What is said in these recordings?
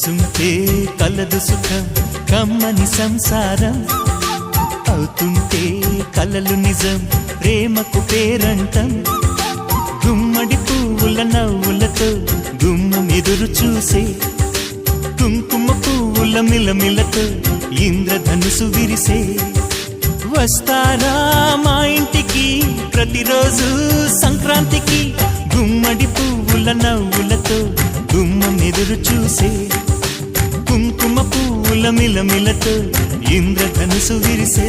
కలిసుంటే కలదు సుఖం కమ్మని సంసారం అవుతుంటే కలలు నిజం ప్రేమకు పేరంటం గుమ్మడి పువ్వుల నవ్వులతో గుమ్మం ఎదురు చూసే కుంకుమ పువ్వుల మిలమిలతో ఇంద్రధనుసు విరిసే వస్తారా మా ఇంటికి ప్రతిరోజు సంక్రాంతికి గుమ్మడి పువ్వుల నవ్వులతో గుమ్మం ఎదురు చూసే కుంకుమ పువ్వుల మిలమిలతో ఇంద్రధనుసు విరిసే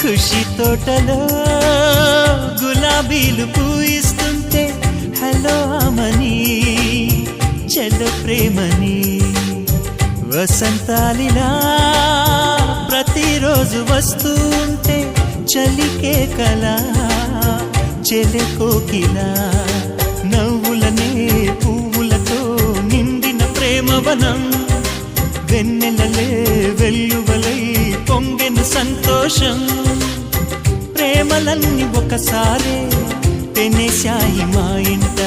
ఖుషి తోటలో గులాబీలు పూయిస్తుంటే హలో అమని చెల్లో ప్రేమని వసంతాలిలా ప్రతిరోజు వస్తూ ఉంటే చలికే కలా చెలె కోకిలా నవ్వులనే పువ్వులతో నిండిన ప్రేమవనం వెన్నెలలే వెల్లువలై పొంగెను సంతోషం ప్రేమలన్నీ ఒకసారే పెనేశాయి మా ఇంట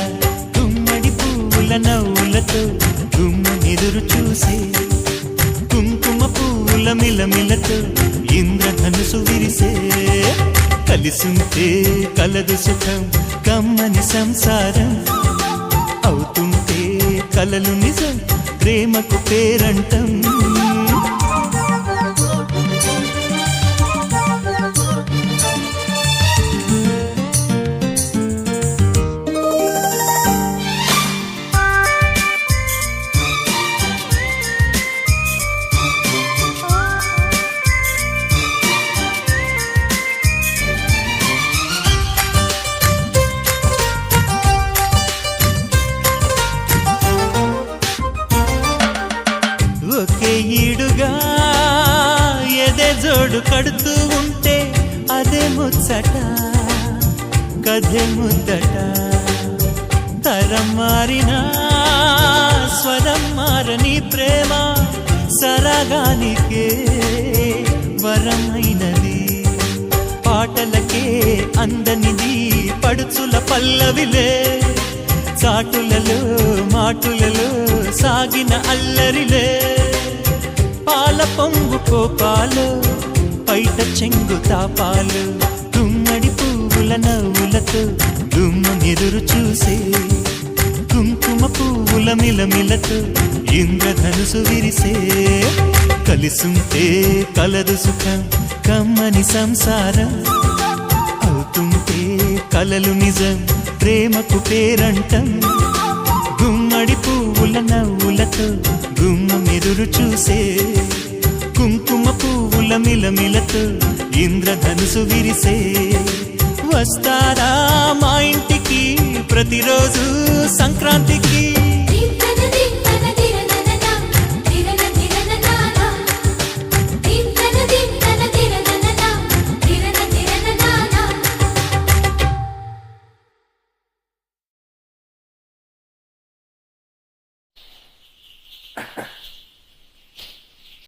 గుమ్మడి పువ్వుల నవ్వులతో గుమ్మనెదురు చూసే కుంకుమ పువ్వుల మిలమిలతో ఇంద్రధనుసు విరిసే కలిసుంటే కలదు సుఖం కమ్మని సంసారం అవుతుంటే కలలు నిజం ప్రేమకు పేరంటం ఒకే ఈడుగా ఎదే జోడు కడుతూ ఉంటే అదే ముచ్చట కథే ముద్దట తరం మారినా స్వరం మారని ప్రేమ సరగానికే వరమైనది పాటలకే అందనిది పడుచుల పల్లవిలే చాటులలో మాటులలో సాగిన అల్లరిలే పాల పొంగు కోపాలు పైట చెంగు తాపాలు గుమ్మడి పువ్వుల నవ్వులతో గుమ్మనెదురు చూసే కుంకుమ పువ్వుల మిలమిలతో ఇంద్రధనుసు విరిసే కలిసుంటే కలదు సుఖం కమ్మని సంసారం అవుతుంటే కలలు నిజం ప్రేమకు పేరంటం గుమ్మడి పువ్వుల నవ్వులతో గుమ్మం ఎదురు చూసే కుంకుమ పువ్వుల మిలమిలతో ఇంద్రధనుసు విరిసే వస్తారా మా ఇంటికి ప్రతిరోజు సంక్రాంతికి